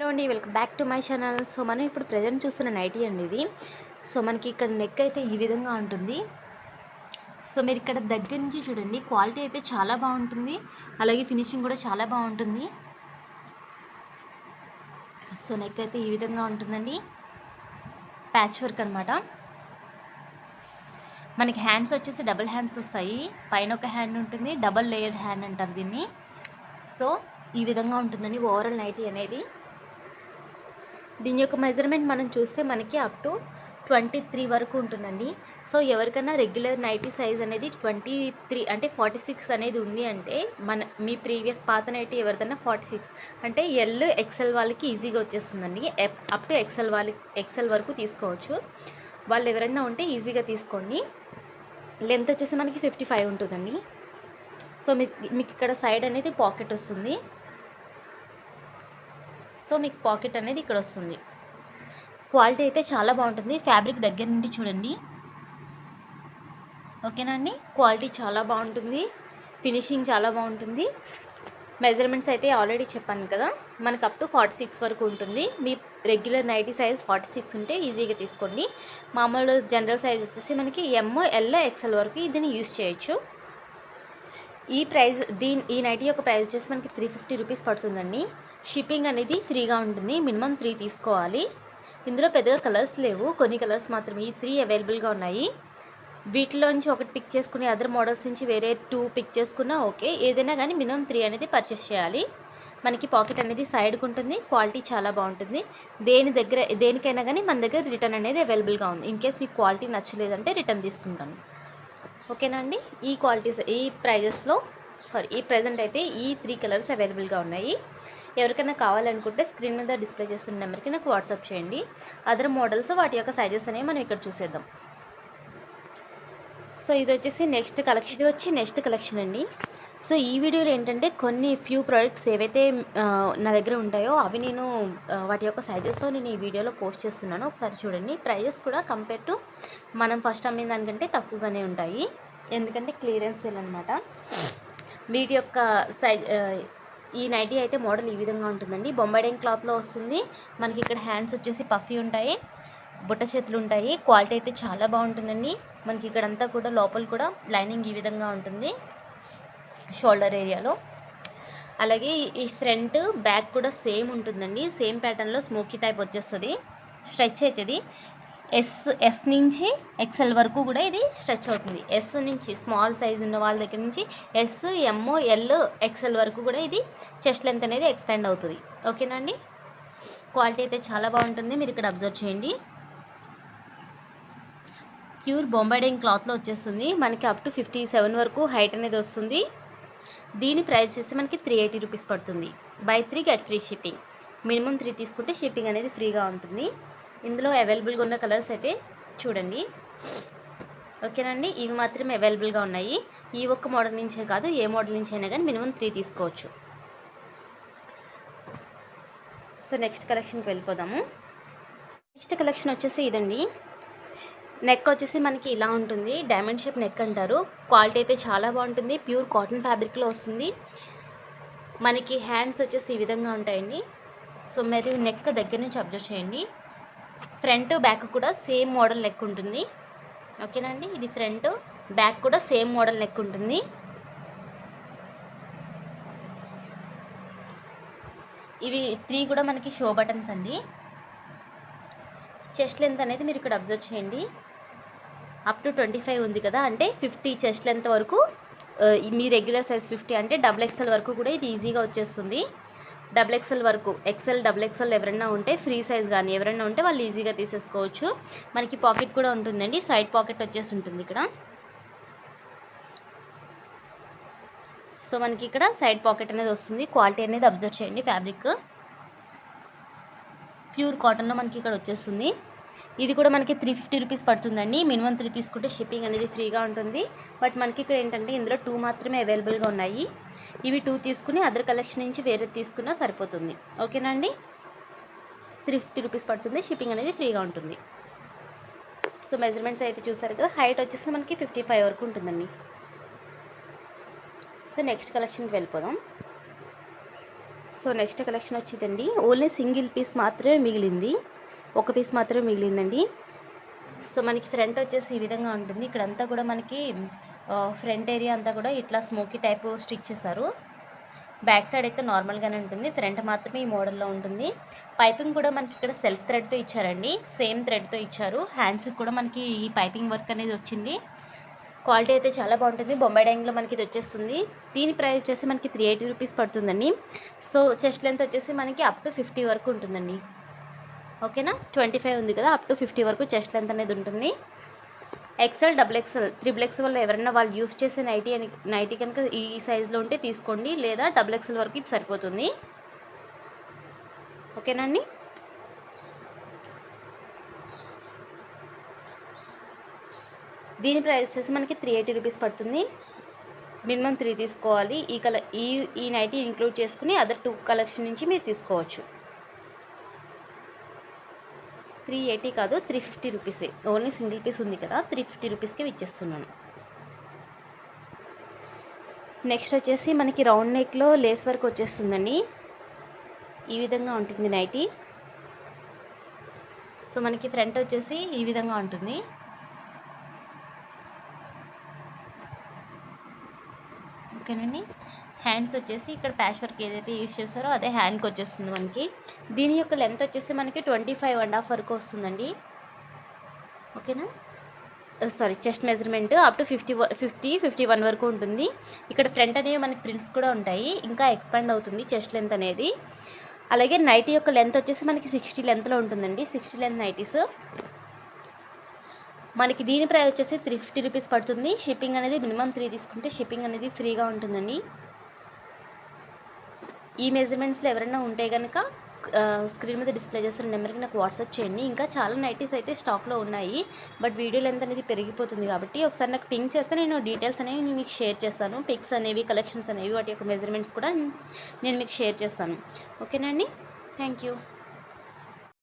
అండి, welcome back to my channel. So మనం ఇప్పుడు ప్రెజెంట్ చూస్తున్న నైటీ అండి ఇది. సో మనకి ఇక్కడ నెక్ అయితే ఈ విధంగా ఉంటుంది. సో మీరు ఇక్కడ దగ్గర నుంచి చూడండి, క్వాలిటీ అయితే చాలా బాగుంటుంది, అలాగే ఫినిషింగ్ కూడా చాలా బాగుంటుంది. సో నెక్ అయితే ఈ విధంగా ఉంటుందండి, ప్యాచ్ వర్క్ అనమాట. మనకి హ్యాండ్స్ వచ్చేసి డబుల్ హ్యాండ్స్ వస్తాయి, పైన ఒక హ్యాండ్ ఉంటుంది, డబుల్ లేయర్డ్ హ్యాండ్ అంటారు దీన్ని. సో ఈ విధంగా ఉంటుందండి ఓవరాల్ నైటీ అనేది. దీని యొక్క మెజర్మెంట్ మనం చూస్తే మనకి అప్ టు 23 వరకు ఉంటుందండి. సో ఎవరికైనా రెగ్యులర్ నైటీ సైజ్ అనేది 23 అంటే 46 అనేది ఉంది అంటే మీ ప్రీవియస్ పాత నైటీ ఎవరిదైనా 46 అంటే ఎల్ ఎక్సెల్ వాళ్ళకి ఈజీగా వచ్చేస్తుందండి. అప్ టు ఎక్సెల్ వరకు తీసుకోవచ్చు. వాళ్ళు ఎవరైనా ఉంటే ఈజీగా తీసుకోండి. లెంత్ వచ్చేసి మనకి 55 ఉంటుందండి. సో మీకు ఇక్కడ సైడ్ అనేది పాకెట్ వస్తుంది. సో మీకు పాకెట్ అనేది ఇక్కడ వస్తుంది. క్వాలిటీ అయితే చాలా బాగుంటుంది. ఫ్యాబ్రిక్ దగ్గర నుండి చూడండి, ఓకేనా అండి. క్వాలిటీ చాలా బాగుంటుంది, ఫినిషింగ్ చాలా బాగుంటుంది. మెజర్మెంట్స్ అయితే ఆల్రెడీ చెప్పాను కదా, మనకు అప్ టు 46 వరకు ఉంటుంది. మీ రెగ్యులర్ నైటీ సైజ్ 46 ఉంటే ఈజీగా తీసుకోండి. మామూలు జనరల్ సైజ్ వచ్చేసి మనకి ఎమ్, ఎల్, ఎక్సెల్ వరకు దీన్ని యూజ్ చేయొచ్చు. ఈ నైటీ యొక్క ప్రైస్ వచ్చేసి మనకి 350 రూపీస్ పడుతుందండి. షిప్పింగ్ అనేది ఫ్రీగా ఉంటుంది, మినిమం 3 తీసుకోవాలి. ఇందులో పెద్దగా కలర్స్ లేవు, కొన్ని కలర్స్ మాత్రమే ఈ 3 అవైలబుల్గా ఉన్నాయి. వీటిలోంచి ఒకటి పిక్ చేసుకుని అదర్ మోడల్స్ నుంచి వేరే 2 పిక్ చేసుకున్నా ఓకే. ఏదైనా కానీ మినిమం 3 అనేది పర్చేస్ చేయాలి. మనకి పాకెట్ అనేది సైడ్కి ఉంటుంది. క్వాలిటీ చాలా బాగుంటుంది. దేనికైనా కానీ మన దగ్గర రిటర్న్ అనేది అవైలబుల్గా ఉంది. ఇన్ కేస్ మీకు క్వాలిటీ నచ్చలేదంటే రిటర్న్ తీసుకుంటాను, ఓకేనా అండి. ఈ ప్రెజెంట్ అయితే ఈ 3 కలర్స్ అవైలబుల్గా ఉన్నాయి. ఎవరికైనా కావాలనుకుంటే స్క్రీన్ మీద డిస్ప్లే చేస్తున్న నెంబర్కి నాకు వాట్సాప్ చేయండి. అదర్ మోడల్స్ వాటి యొక్క సైజెస్ అనేవి మనం ఇక్కడ చూసేద్దాం. సో ఇది వచ్చేసి నెక్స్ట్ కలెక్షన్ అండి. సో ఈ వీడియోలో ఏంటంటే కొన్ని ఫ్యూ ప్రోడక్ట్స్ ఏవైతే నా దగ్గర ఉంటాయో అవి నేను వాటి యొక్క సైజెస్తో నేను ఈ వీడియోలో పోస్ట్ చేస్తున్నాను. ఒకసారి చూడండి. ప్రైజెస్ కూడా కంపేర్ టు మనం ఫస్ట్ అమ్మిన దానికంటే తక్కువగానే ఉంటాయి, ఎందుకంటే క్లియరెన్స్ సేల్ అనమాట. వీటి యొక్క ఈ నైటీ అయితే మోడల్ ఈ విధంగా ఉంటుందండి. బొంబాయి క్లాత్లో వస్తుంది. మనకి ఇక్కడ హ్యాండ్స్ వచ్చేసి పఫీ ఉంటాయి, బుట్ట చేతులు ఉంటాయి. క్వాలిటీ అయితే చాలా బాగుంటుందండి. మనకి ఇక్కడంతా కూడా లోపల కూడా లైనింగ్ ఈ విధంగా ఉంటుంది షోల్డర్ ఏరియాలో. అలాగే ఈ ఫ్రంట్ బ్యాక్ కూడా సేమ్ ఉంటుందండి. సేమ్ ప్యాటర్న్లో స్మోకీ టైప్ వచ్చేస్తుంది. స్ట్రెచ్ అవుతుంది. ఎస్ నుంచి ఎక్సెల్ వరకు కూడా ఇది స్ట్రెచ్ అవుతుంది. ఎస్ నుంచి స్మాల్ సైజ్ ఉన్న వాళ్ళ దగ్గర నుంచి ఎస్, ఎమ్, ఎల్, ఎక్సెల్ వరకు కూడా ఇది చెస్ట్ లెంత్ అనేది ఎక్స్పాండ్ అవుతుంది, ఓకేనా అండి. క్వాలిటీ అయితే చాలా బాగుంటుంది. మీరు ఇక్కడ అబ్జర్వ్ చేయండి. ప్యూర్ బొంబాయి క్లాత్లో వచ్చేస్తుంది. మనకి అప్ టు 57 వరకు హైట్ అనేది వస్తుంది. దీని ప్రైస్ వచ్చేసి మనకి 380 రూపీస్ పడుతుంది. By 3 get free shipping. Minimum 3 తీసుకుంటే షిప్పింగ్ అనేది ఫ్రీగా ఉంటుంది. ఇందులో అవైలబుల్గా ఉన్న కలర్స్ అయితే చూడండి, ఓకేనండి. ఇవి మాత్రమే అవైలబుల్గా ఉన్నాయి. ఈ ఒక్క మోడల్ నుంచే కాదు, ఏ మోడల్ నుంచి అయినా కానీ మినిమం 3 తీసుకోవచ్చు. సో నెక్స్ట్ కలెక్షన్కి వెళ్ళిపోదాము. నెక్స్ట్ కలెక్షన్ వచ్చేసి ఇదండి. నెక్ వచ్చేసి మనకి ఇలా ఉంటుంది, డైమండ్ షేప్ నెక్ అంటారు. క్వాలిటీ అయితే చాలా బాగుంటుంది. ప్యూర్ కాటన్ ఫ్యాబ్రిక్లో వస్తుంది. మనకి హ్యాండ్స్ వచ్చేసి ఈ విధంగా ఉంటాయండి. సో మీరు నెక్ దగ్గర నుంచి అబ్జర్వ్ చేయండి. ఫ్రంట్ బ్యాక్ కూడా సేమ్ మోడల్ నెక్ ఉంటుంది, ఓకేనా అండి. ఇది ఫ్రంట్ బ్యాక్ కూడా సేమ్ మోడల్ నెక్ ఉంటుంది. ఇవి 3 కూడా మనకి షో బటన్స్ అండి. చెస్ట్ లెంత్ అనేది మీరు ఇక్కడ అబ్జర్వ్ చేయండి. అప్ టు 25 ఉంది కదా, అంటే 50 చెస్ట్ లెంత్ వరకు. మీ రెగ్యులర్ సైజ్ 50 అంటే డబుల్ ఎక్సెల్ వరకు కూడా ఇది ఈజీగా వచ్చేస్తుంది. డబుల్ ఎక్సెల్ వరకు, ఎక్సెల్, డబుల్ ఎక్సెల్ ఎవరైనా ఉంటే, ఫ్రీ సైజ్ కానీ ఎవరైనా ఉంటే వాళ్ళు ఈజీగా తీసేసుకోవచ్చు. మనకి పాకెట్ కూడా ఉంటుందండి, సైడ్ పాకెట్ వచ్చేసి ఉంటుంది ఇక్కడ. సో మనకి ఇక్కడ సైడ్ పాకెట్ అనేది వస్తుంది. క్వాలిటీ అనేది అబ్జర్వ్ చేయండి. ఫ్యాబ్రిక్ ప్యూర్ కాటన్లో మనకి ఇక్కడ వచ్చేస్తుంది. ఇది కూడా మనకి 350 రూపీస్ పడుతుందండి. మినిమం 3 తీసుకుంటే షిప్పింగ్ అనేది ఫ్రీగా ఉంటుంది. బట్ మనకి ఇక్కడ ఏంటంటే ఇందులో 2 మాత్రమే అవైలబుల్గా ఉన్నాయి. ఇవి 2 తీసుకుని అదర్ కలెక్షన్ నుంచి వేరే తీసుకున్నా సరిపోతుంది, ఓకేనా అండి. 350 రూపీస్ పడుతుంది. షిప్పింగ్ అనేది ఫ్రీగా ఉంటుంది. సో మెజర్మెంట్స్ అయితే చూసారు కదా. హైట్ వచ్చేసి మనకి 55 వరకు ఉంటుందండి. సో నెక్స్ట్ కలెక్షన్కి వెళ్ళిపోదాం. సో నెక్స్ట్ కలెక్షన్ వచ్చిందండి, ఓన్లీ సింగిల్ పీస్ మాత్రమే మిగిలింది, ఒక పీస్ మాత్రమే మిగిలిందండి. సో మనకి ఫ్రంట్ వచ్చేసి ఈ విధంగా ఉంటుంది. ఇక్కడంతా కూడా మనకి ఫ్రంట్ ఏరియా అంతా కూడా ఇట్లా స్మోకీ టైప్ స్టిచ్ చేస్తారు. బ్యాక్ సైడ్ అయితే నార్మల్గానే ఉంటుంది, ఫ్రంట్ మాత్రమే ఈ మోడల్లో ఉంటుంది. పైపింగ్ కూడా మనకి ఇక్కడ సెల్ఫ్ థ్రెడ్తో ఇచ్చారండి, సేమ్ థ్రెడ్తో ఇచ్చారు. హ్యాండ్స్కి కూడా మనకి ఈ పైపింగ్ వర్క్ అనేది వచ్చింది. క్వాలిటీ అయితే చాలా బాగుంటుంది. బొంబాయి డైయింగ్లో మనకి ఇది వచ్చేస్తుంది. దీని ప్రైస్ వచ్చేసి మనకి 380 రూపీస్ పడుతుందండి. సో చెస్ట్ లెంత్ వచ్చేసి మనకి అప్ టు 50 వరకు ఉంటుందండి. ఓకేనా, 25 ఉంది కదా, అప్ టు 50 వరకు చెస్ట్ లెంత్ అనేది ఉంటుంది. ఎక్సెల్, XXL, XXL వల్ల ఎవరైనా వాళ్ళు యూస్ చేసే నైటీ కనుక ఈ సైజులో ఉంటే తీసుకోండి, లేదా XXL వరకు ఇది సరిపోతుంది. ఓకేనా అండి. దీని ప్రైస్ వచ్చేసి మనకి 380 రూపీస్ పడుతుంది. మినిమం 3 తీసుకోవాలి. ఈ నైటీ ఇంక్లూడ్ చేసుకుని అదర్ 2 కలెక్షన్ నుంచి మీరు తీసుకోవచ్చు. 380 కాదు, 350 రూపీసే. ఓన్లీ సింగిల్ పీస్ ఉంది కదా, 350 రూపీస్కే ఇచ్చేస్తున్నాను. నెక్స్ట్ వచ్చేసి మనకి రౌండ్ నెక్లో లేస్ వర్క్ వచ్చేస్తుందండి. ఈ విధంగా ఉంటుంది నైటీ. సో మనకి ఫ్రంట్ వచ్చేసి ఈ విధంగా ఉంటుంది. ఓకేనండి. హ్యాండ్స్ వచ్చేసి ఇక్కడ ప్యాచ్ వర్క్ ఏదైతే యూజ్ చేస్తారో అదే హ్యాండ్కి వచ్చేస్తుంది మనకి. దీని యొక్క లెంత్ వచ్చేసి మనకి 25.5 వరకు వస్తుందండి. ఓకేనా, sorry, chest measurement up to 51 వరకు ఉంటుంది. ఇక్కడ ఫ్రంట్ అనేవి మనకి ప్రిల్స్ కూడా ఉంటాయి, ఇంకా ఎక్స్పాండ్ అవుతుంది చెస్ట్ లెంత్ అనేది. అలాగే నైటీ యొక్క లెంత్ వచ్చేసి మనకి 60 లెంత్లో ఉంటుందండి, 60 లెంత్ నైటీస్. మనకి దీని ప్రైస్ వచ్చేసి 350 రూపీస్ పడుతుంది. షిప్పింగ్ అనేది మినిమం 3 తీసుకుంటే షిప్పింగ్ అనేది ఫ్రీగా ఉంటుందండి. ఈ మెజర్మెంట్స్లో ఎవరైనా ఉంటే కనుక స్క్రీన్ మీద డిస్ప్లే చేస్తున్న నెంబర్కి నాకు వాట్సాప్ చేయండి. ఇంకా చాలా నైటీస్ అయితే స్టాక్లో ఉన్నాయి, బట్ వీడియో లెంత్ అనేది పెరిగిపోతుంది కాబట్టి ఒకసారి నాకు పింక్ చేస్తే నేను డీటెయిల్స్ అనేవి నేను మీకు షేర్ చేస్తాను. పిక్స్ అనేవి, కలెక్షన్స్ అనేవి, వాటి యొక్క మెజర్మెంట్స్ కూడా నేను మీకు షేర్ చేస్తాను. ఓకేనా అండి, థ్యాంక్ యూ.